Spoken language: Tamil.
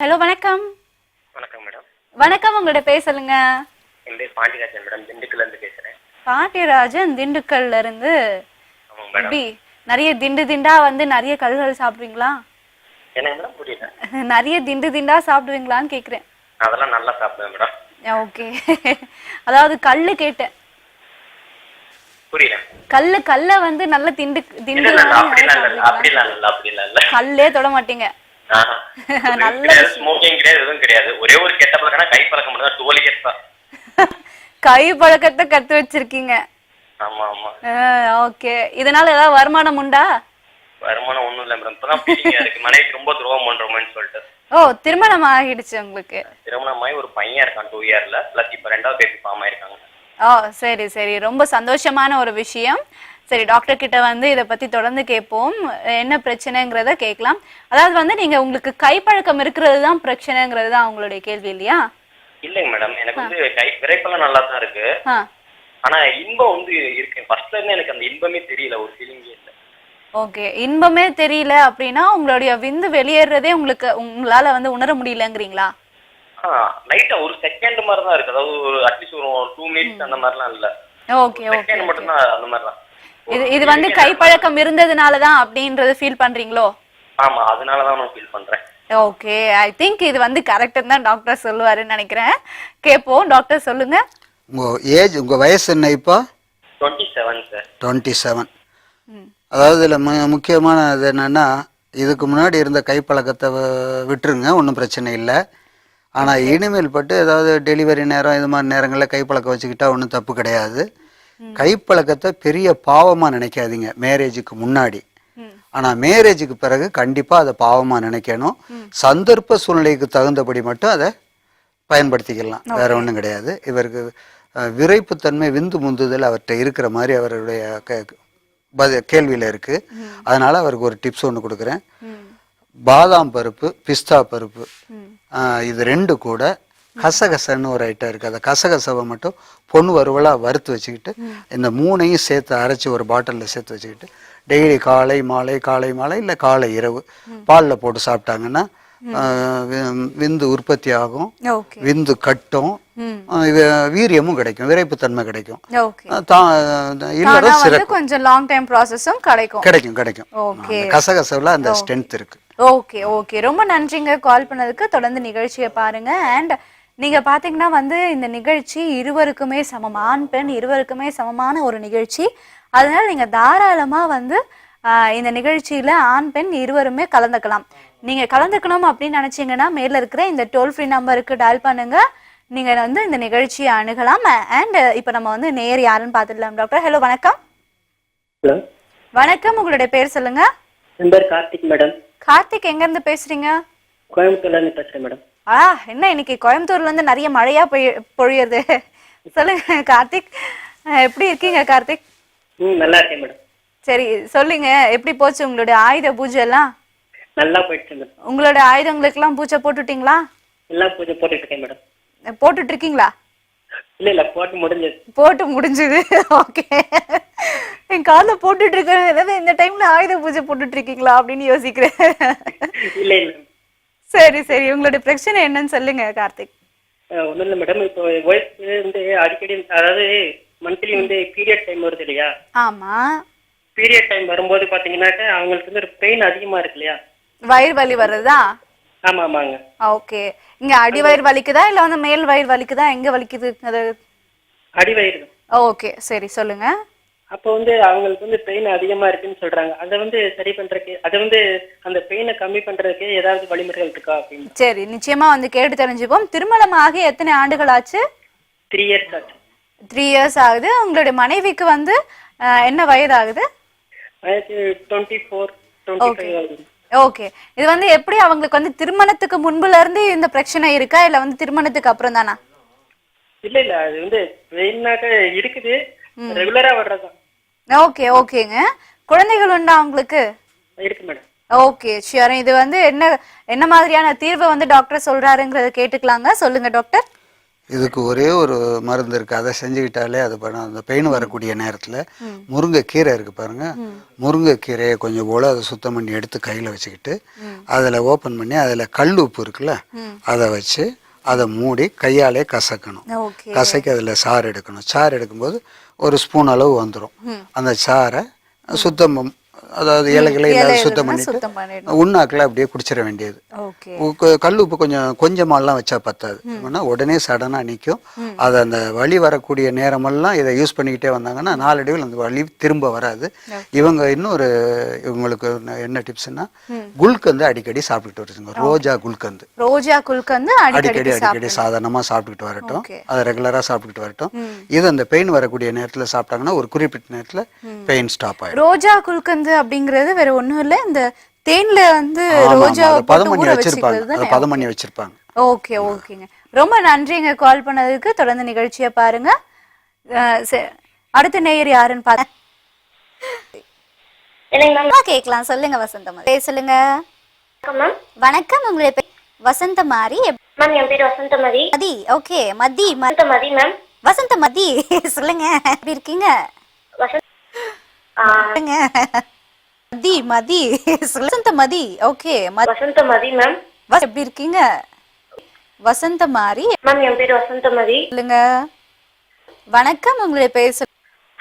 ஹலோ வணக்கம். வணக்கம் மேடம். வணக்கம், உங்களோட பேர் சொல்லுங்க. என் பேர் பாண்டியராஜன் மேடம், திண்டுக்கல்ல இருந்து பேசுறேன். பாண்டியராஜன், திண்டுக்கல்ல இருந்து. ஆமாங்க மேடம். எப்படி நிறைய திண்டு திண்டா வந்து நிறைய கல்கள் சாப்பிடுவீங்களா? என்ன மேடம் புரியல? நிறைய திண்டு திண்டா சாப்பிடுவீங்களான்னு கேக்குறேன். அதெல்லாம் நல்லா சாப்பிடுவேன் மேடம். ஓகே. அதாவது கல்லு கேட்டேன். புரியல. கல்ல வந்து நல்ல திண்டு திண்டு கல்லே தொட மாட்டீங்க. நல்ல ஸ்மோக்கிங் கிடையாது, எதுவும் கிடையாது. ஒரே ஒரு கெட்ட பழக்கம்னா கை பழக்கம் மட்டும் தான், டோலி கெட்டா. கை பழக்கத்தை கத்து வச்சிருக்கீங்க. ஆமா ஆமா. ஓகே. இதனால ஏதாவது வருமானம் உண்டா? வருமானம் ஒண்ணும் இல்ல மேடம். இப்பதான் ஃபீலிங்கா இருக்கு, மனைவிக்கு ரொம்ப துரோகம் பண்றோம்னு சொல்லிட்டு. ஓ, திருமணம் ஆகிடுச்சு உங்களுக்கு? திருமணமாயி ஒரு பையன் இருக்கான் 2 இயர்ல, பிளஸ் இப்ப 2வது பேபி ஃபார்ம் ஆயிருக்காங்க. ஓ, சரி சரி, ரொம்ப சந்தோஷமான ஒரு விஷயம். சரி, டாக்டர் கிட்ட வந்து இதை பத்தி தொடர்ந்து கேட்போம், என்ன பிரச்சனைங்கிறத கேட்கலாம். அதாவது வந்து நீங்க உங்களுக்கு கைப்பழக்கம் இருக்கிறது தான் பிரச்சனைங்கிறது தான் உங்களுடைய கேள்வி இல்லையா? இல்லைங்க மேடம், எனக்கு வந்து விரைப்பெல்லாம் நல்லா தான் இருக்கு. ஆனா இன்பம் வந்து இருக்கு. ஃபர்ஸ்ட்ல இருந்து எனக்கு அந்த இன்பமே தெரியல, ஒரு ஃபீலிங்கே இல்ல. ஓகே, இன்பமே தெரியல அப்படின்னா உங்களுடைய விந்து வெளியேறதே உங்களால வந்து உணர முடியலங்கிறீங்களா? லைட்டா ஒரு செகண்ட் மாதிரி தான் இருக்கு. அதாவது ஒரு அட்லீஸ்ட் ஒரு 2 மினிட்ஸ் அந்த மாதிரிலாம் இல்ல. ஓகே ஓகே, மட்டும் தான் அந்த மாதிரி தான். இது வந்து கைப்பழக்கம் இருந்ததுனால தான் அப்படின்றது ஃபீல் பண்றீங்களோ? ஆமா, அதனால தான் நான் ஃபீல் பண்றேன். ஓகே, ஐ திங்க் இது வந்து கரெக்ட் தான் டாக்டர் சொல்லுவாருன்னு நினைக்கிறேன். கேட்போம். டாக்டர் சொல்லுங்க. உங்க வயசு என்ன இப்போ? 27 சார். 27. அதாவது இதில் முக்கியமானது என்னன்னா, இதுக்கு முன்னாடி இருந்த கைப்பழக்கத்தை விட்டுருங்க, ஒன்றும் பிரச்சனை இல்லை. ஆனால் இனிமேல் பட்டு ஏதாவது டெலிவரி நேரம் இது மாதிரி நேரங்களில் கைப்பழக்கம் வச்சுக்கிட்டா ஒன்றும் தப்பு கிடையாது. கைப்பழக்கத்தை பெரிய பாவமாக நினைக்காதீங்க மேரேஜுக்கு முன்னாடி. ஆனால் மேரேஜுக்கு பிறகு கண்டிப்பாக அதை பாவமாக நினைக்கணும். சந்தர்ப்ப சூழ்நிலைக்கு தகுந்தபடி மட்டும் அதை பயன்படுத்திக்கலாம், வேற ஒன்றும் கிடையாது. இவருக்கு விரைப்புத்தன்மை, விந்து முந்துதல் அவர்கிட்ட இருக்கிற மாதிரி அவருடைய கேள்வியில் இருக்கு. அதனால அவருக்கு ஒரு டிப்ஸ் ஒன்று கொடுக்குறேன். பாதாம் பருப்பு, பிஸ்தா பருப்பு, இது 2 கூட கசகசன்னு ஒரு ஐட்டம் இருக்குது. அந்த கசகசவை மட்டும் பொண்ணு வறுவலாக வறுத்து வச்சுக்கிட்டு இந்த 3ஐயும் சேர்த்து அரைச்சி ஒரு பாட்டிலில் சேர்த்து வச்சுக்கிட்டு டெய்லி காலை மாலை இல்லை காலை இரவு பாலில் போட்டு சாப்பிட்டாங்கன்னா விந்து உற்பத்தி ஆகும், விந்து கட்டும், வீரியமும் கிடைக்கும், விரைப்புத்தன்மை கிடைக்கும், கொஞ்சம் லாங் டைம் ப்ராசஸும் கிடைக்கும். கசகசவுல அந்த ஸ்ட்ரென்த் இருக்கு. ஓகே ஓகே, ரொம்ப நன்றிங்க கால் பண்ணதுக்கு. தொடர்ந்து நிகழ்ச்சியை பாருங்க. அண்ட் நீங்க பாத்தீங்கன்னா வந்து இந்த நிகழ்ச்சி இருவருக்குமே சமம், ஆண் பெண் இருவருக்குமே சமமான ஒரு நிகழ்ச்சி. அதனால நீங்க தாராளமா வந்து இந்த நிகழ்ச்சியில ஆண் பெண் இருவருமே கலந்துக்கலாம். நீங்க கலந்துக்கணும் அப்படின்னு நினைச்சீங்கன்னா மேல இருக்கிற இந்த டோல் ஃப்ரீ நம்பருக்கு டயல் பண்ணுங்க, நீங்க வந்து இந்த நிகழ்ச்சியை அணுகலாம். அண்ட் இப்ப நம்ம வந்து நேர் யாருன்னு பாத்துடலாம். டாக்டர் ஹலோ வணக்கம். ஹலோ வணக்கம், உங்களுடைய பேர் சொல்லுங்க. என் பேர் கார்த்திக் மேடம். கார்த்திக், எங்க இருந்து பேசுறீங்க? கோயம்புத்தூர்ல இருந்து பேசுறேன் மேடம். என்ன இன்னைக்கு கோயம்புத்தூர்ல இருந்து நிறைய மழையா பொழியுது. சொல்லுங்க கார்த்திக், எப்படி இருக்கீங்க கார்த்திக்? நல்லா இருக்கேன் மேடம். சரி சொல்லுங்க, எப்படி போச்சு உங்களுடைய ஆயுத பூஜை எல்லாம்? நல்லா போயிடுச்சு மேடம். உங்களோட ஆயுதங்களுக்கு எல்லாம் பூஜை போட்டுட்டீங்களா? எல்லாம் பூஜை போட்டுட்டு இருக்கேன் மேடம். போட்டுட்டு இருக்கீங்களா? இல்ல போட்டு முடிஞ்சது. ஓகே, என் கால போட்டுட்டு இருக்கேன், இந்த டைம்ல ஆயுத பூஜை போட்டுட்டு இருக்கீங்களா அப்படின்னு யோசிக்கிறேன். இல்ல சரி சரி, உங்களுடைய பிரச்சனை என்னன்னு சொல்லுங்க கார்த்திக். ஒண்ணும் இல்ல மேடம், இப்போ ஒய்ஃப் வந்து அடிக்கடி, அதாவது மந்த்லி வந்து பீரியட் டைம் வருது இல்லையா? ஆமா, பீரியட் டைம் வரும்போது பாத்தீங்கன்னாக்க அவங்களுக்கு வந்து ஒரு பெயின் அதிகமா இருக்கு இல்லையா? வயிறு வலி வருதா? ஆமா ஆமாங்க. ஓகே, இங்க அடி வயிறு வலிக்குதா இல்ல வந்து மேல் வயிறு வலிக்குதா, எங்க வலிக்குது அது? அடி வயிறு. ஓகே சரி சொல்லுங்க. அப்போ வந்து அவங்களுக்கு வந்து பெயின் அதிகமா இருக்குன்னு சொல்றாங்க. அதை வந்து சரி பண்றதுக்கு, அதை வந்து அந்த பெயினை கம்மி பண்றதுக்கு ஏதாவது வழிமுறைகள் இருக்கா அப்படின்னு? சரி, நிச்சயமா வந்து கேட்டு தெரிஞ்சுப்போம். திருமணமாகி எத்தனை ஆண்டுகள் ஆச்சு? 3 இயர்ஸ் ஆச்சு. 3 இயர்ஸ் ஆகுது. உங்களுடைய மனைவிக்கு வந்து என்ன வயது ஆகுது? 24, 25 ஆகுது. ஓகே, இது வந்து எப்படி அவங்களுக்கு வந்து திருமணத்துக்கு முன்புல இருந்து இந்த பிரச்சனை இருக்கா இல்ல வந்து திருமணத்துக்கு அப்புறம் தானா? இல்ல அது வந்து பெயினாக இருக்குது, ரெகுலரா வர்றதா. ஓகே ஓகேங்க. குழந்தைகள் உண்டா உங்களுக்கு? இருக்கு மேடம். Okay shear. இது வந்து என்ன மாதிரியான தீர்வு வந்து டாக்டர் சொல்றாருங்கிறத கேட்டுக்கலாங்க. சொல்லுங்க டாக்டர். இதுக்கு ஒரே ஒரு மருந்து இருக்கு, அதை செஞ்சுக்கிட்டாலே அது பண்ண அந்த பெயின் வரக்கூடிய நேரத்தில் முருங்கைக்கீரை இருக்கு பாருங்க, முருங்கைக்கீரையை கொஞ்சம் போல அதை சுத்தம் பண்ணி எடுத்து கையில் வச்சுக்கிட்டு அதில் ஓப்பன் பண்ணி அதில் கல் உப்பு இருக்குல்ல அதை வச்சு அதை மூடி கையாலே கசக்கணும். கசக்கி அதில் சாறு எடுக்கணும். சாறு எடுக்கும்போது ஒரு ஸ்பூன் அளவு வந்துடும். அந்த சாறை சுத்தம், அதாவது இலைகளை இல்லாத சுத்தம் பண்ணிட்டு உண்ணாக்கில் அப்படியே குடிச்சிட வேண்டியது. கல் உப்பு கொஞ்சமாலாம் வச்சா பத்தாது, உடனே சடனாக நிற்கும். அது அந்த வலி வரக்கூடிய நேரமெல்லாம் இதை யூஸ் பண்ணிக்கிட்டே வந்தாங்கன்னா நாளடைவில் அந்த வலி திரும்ப வராது. இவங்க இன்னொரு இவங்களுக்கு என்ன டிப்ஸ்னா, குல்கந்து அடிக்கடி சாப்பிட்டுட்டு வருதுங்க. ரோஜா குல்கந்து அடிக்கடி சாதாரணமாக சாப்பிட்டுக்கிட்டு வரட்டும், அதை ரெகுலராக சாப்பிட்டுக்கிட்டு வரட்டும். இது அந்த பெயின் வரக்கூடிய நேரத்தில் சாப்பிட்டாங்கன்னா ஒரு குறிப்பிட்ட நேரத்தில் பெயின் ஸ்டாப் ஆகிடும். ரோஜா குல்கந்து அப்படிங்கிறது வேற ஒண்ணும் இல்ல, இந்த தேன்ல வந்து ரோஜா பதம் பண்ணி வச்சிருப்பாங்க. ஓகே ஓகேங்க, ரொம்ப நன்றிங்க கால் பண்ணதுக்கு. தொடர்ந்து நிகழ்ச்சியை பாருங்க. அடுத்த நேயர் யாருன்னு பாருங்க. கேட்கலாம், சொல்லுங்க வசந்தமாரி. சொல்லுங்க. வணக்கம், உங்களுடைய பேர்? வசந்தமாரி. மேம் என் பேர் வசந்தமதி. மதி. ஓகே, மதி. வசந்தமதி மேம். வசந்தமதி சொல்லுங்க, எப்படி இருக்கீங்க? மதி வசந்தமதி. Okay, Vasanthamathi ma'am. எப்படி இருக்கீங்க? வசந்தமாரி. மேம் என் பேர் வசந்தமதி. சொல்லுங்க. வணக்கம், உங்களுடைய பேர்?